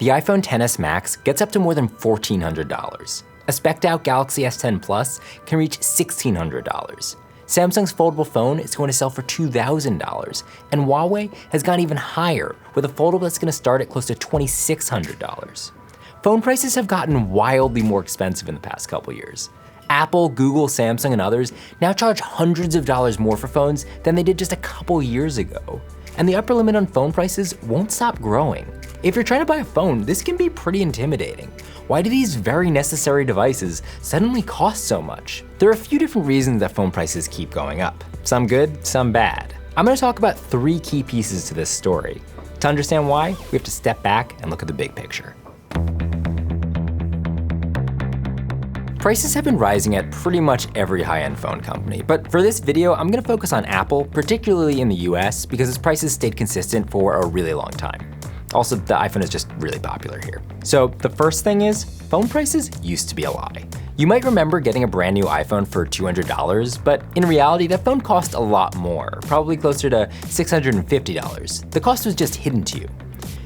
The iPhone XS Max gets up to more than $1,400. A spec'd out Galaxy S10 Plus can reach $1,600. Samsung's foldable phone is going to sell for $2,000, and Huawei has gone even higher with a foldable that's going to start at close to $2,600. Phone prices have gotten wildly more expensive in the past couple years. Apple, Google, Samsung, and others now charge hundreds of dollars more for phones than they did just a couple years ago. And the upper limit on phone prices won't stop growing. If you're trying to buy a phone, this can be pretty intimidating. Why do these very necessary devices suddenly cost so much? There are a few different reasons that phone prices keep going up. Some good, some bad. I'm gonna talk about 3 key pieces to this story. To understand why, we have to step back and look at the big picture. Prices have been rising at pretty much every high-end phone company, but for this video, I'm gonna focus on Apple, particularly in the US, because its prices stayed consistent for a really long time. Also, the iPhone is just really popular here. So the first thing is, phone prices used to be a lie. You might remember getting a brand new iPhone for $200, but in reality, that phone cost a lot more, probably closer to $650. The cost was just hidden to you.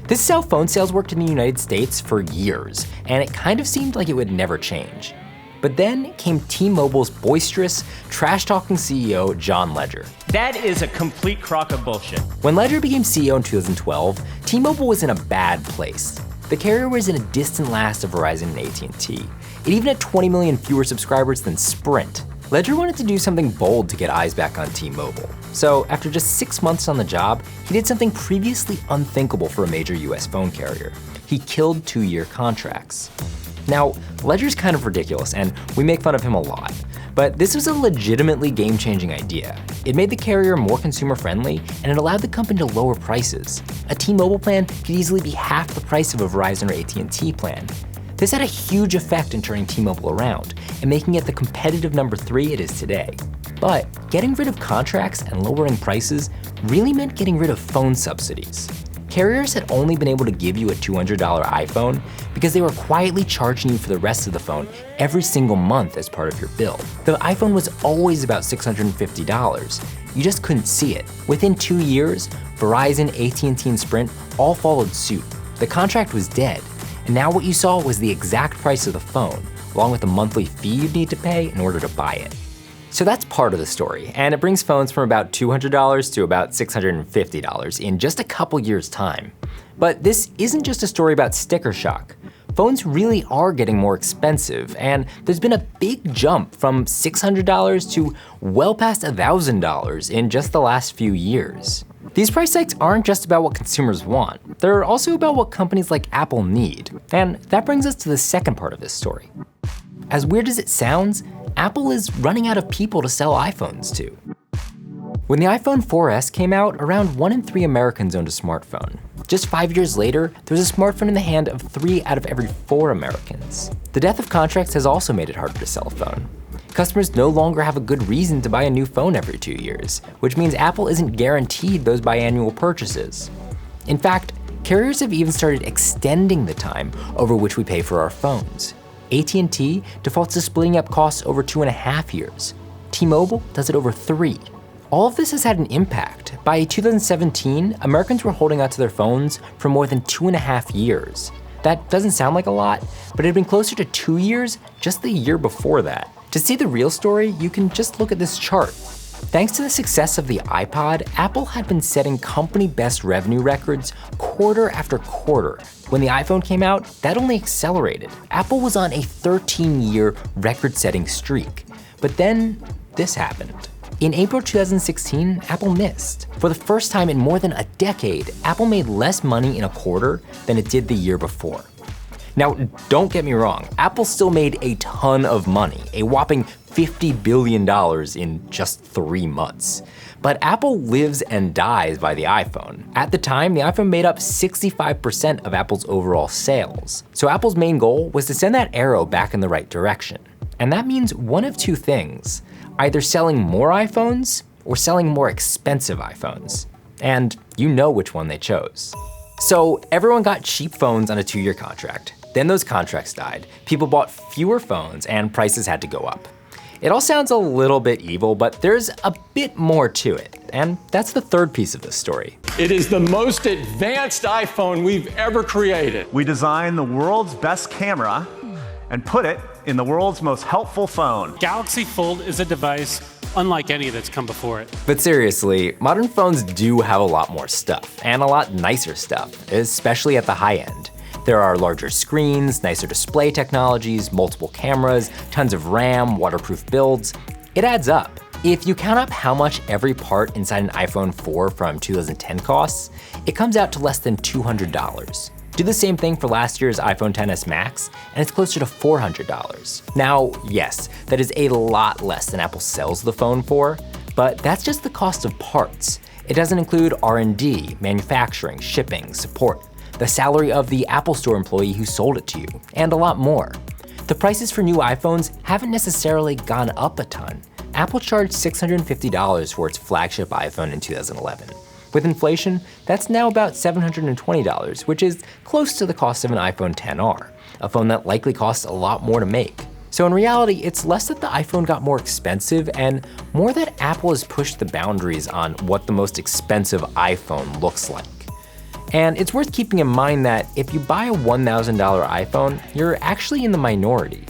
This is how phone sales worked in the United States for years, and it kind of seemed like it would never change. But then came T-Mobile's boisterous, trash-talking CEO, John Legere. That is a complete crock of bullshit. When Legere became CEO in 2012, T-Mobile was in a bad place. The carrier was in a distant last of Verizon and AT&T. It even had 20 million fewer subscribers than Sprint. Legere wanted to do something bold to get eyes back on T-Mobile. So after just 6 months on the job, he did something previously unthinkable for a major US phone carrier. He killed 2-year contracts. Now, Legere's kind of ridiculous, and we make fun of him a lot, but this was a legitimately game-changing idea. It made the carrier more consumer-friendly, and it allowed the company to lower prices. A T-Mobile plan could easily be half the price of a Verizon or AT&T plan. This had a huge effect in turning T-Mobile around, and making it the competitive number 3 it is today. But getting rid of contracts and lowering prices really meant getting rid of phone subsidies. Carriers had only been able to give you a $200 iPhone because they were quietly charging you for the rest of the phone every single month as part of your bill. The iPhone was always about $650. You just couldn't see it. Within 2 years, Verizon, AT&T, and Sprint all followed suit. The contract was dead, and now what you saw was the exact price of the phone, along with the monthly fee you'd need to pay in order to buy it. So that's part of the story, and it brings phones from about $200 to about $650 in just a couple years' time. But this isn't just a story about sticker shock. Phones really are getting more expensive, and there's been a big jump from $600 to well past $1,000 in just the last few years. These price hikes aren't just about what consumers want, they're also about what companies like Apple need. And that brings us to the second part of this story. As weird as it sounds, Apple is running out of people to sell iPhones to. When the iPhone 4S came out, around 1 in 3 Americans owned a smartphone. Just 5 years later, there's a smartphone in the hand of 3 out of every 4 Americans. The death of contracts has also made it harder to sell a phone. Customers no longer have a good reason to buy a new phone every 2 years, which means Apple isn't guaranteed those biannual purchases. In fact, carriers have even started extending the time over which we pay for our phones. AT&T defaults to splitting up costs over 2.5 years. T-Mobile does it over 3. All of this has had an impact. By 2017, Americans were holding onto their phones for more than 2.5 years. That doesn't sound like a lot, but it had been closer to 2 years just the year before that. To see the real story, you can just look at this chart. Thanks to the success of the iPod, Apple had been setting company best revenue records quarter after quarter. When the iPhone came out, that only accelerated. Apple was on a 13-year record-setting streak. But then this happened. In April 2016, Apple missed. For the first time in more than a decade, Apple made less money in a quarter than it did the year before. Now, don't get me wrong, Apple still made a ton of money, a whopping $50 billion in just 3 months. But Apple lives and dies by the iPhone. At the time, the iPhone made up 65% of Apple's overall sales. So Apple's main goal was to send that arrow back in the right direction. And that means one of 2 things, either selling more iPhones or selling more expensive iPhones. And you know which one they chose. So everyone got cheap phones on a 2-year contract. Then those contracts died, people bought fewer phones, and prices had to go up. It all sounds a little bit evil, but there's a bit more to it, and that's the third piece of this story. It is the most advanced iPhone we've ever created. We designed the world's best camera and put it in the world's most helpful phone. Galaxy Fold is a device unlike any that's come before it. But seriously, modern phones do have a lot more stuff, and a lot nicer stuff, especially at the high end. There are larger screens, nicer display technologies, multiple cameras, tons of RAM, waterproof builds. It adds up. If you count up how much every part inside an iPhone 4 from 2010 costs, it comes out to less than $200. Do the same thing for last year's iPhone XS Max, and it's closer to $400. Now, yes, that is a lot less than Apple sells the phone for, but that's just the cost of parts. It doesn't include R&D, manufacturing, shipping, support, the salary of the Apple Store employee who sold it to you, and a lot more. The prices for new iPhones haven't necessarily gone up a ton. Apple charged $650 for its flagship iPhone in 2011. With inflation, that's now about $720, which is close to the cost of an iPhone XR, a phone that likely costs a lot more to make. So in reality, it's less that the iPhone got more expensive and more that Apple has pushed the boundaries on what the most expensive iPhone looks like. And it's worth keeping in mind that if you buy a $1,000 iPhone, you're actually in the minority.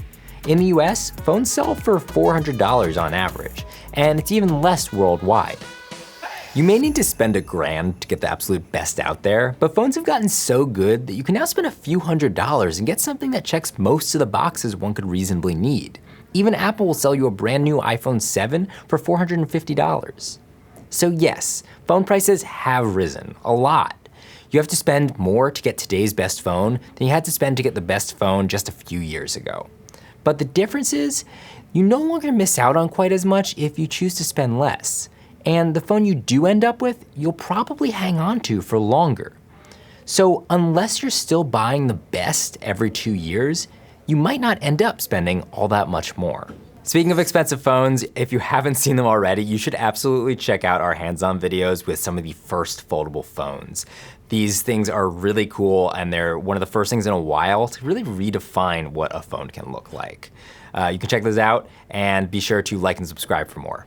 In the US, phones sell for $400 on average, and it's even less worldwide. You may need to spend $1,000 to get the absolute best out there, but phones have gotten so good that you can now spend a few $100s and get something that checks most of the boxes one could reasonably need. Even Apple will sell you a brand new iPhone 7 for $450. So yes, phone prices have risen a lot. You have to spend more to get today's best phone than you had to spend to get the best phone just a few years ago. But the difference is, you no longer miss out on quite as much if you choose to spend less. And the phone you do end up with, you'll probably hang on to for longer. So unless you're still buying the best every 2 years, you might not end up spending all that much more. Speaking of expensive phones, if you haven't seen them already, you should absolutely check out our hands-on videos with some of the first foldable phones. These things are really cool, and they're one of the first things in a while to really redefine what a phone can look like. You can check those out, and be sure to like and subscribe for more.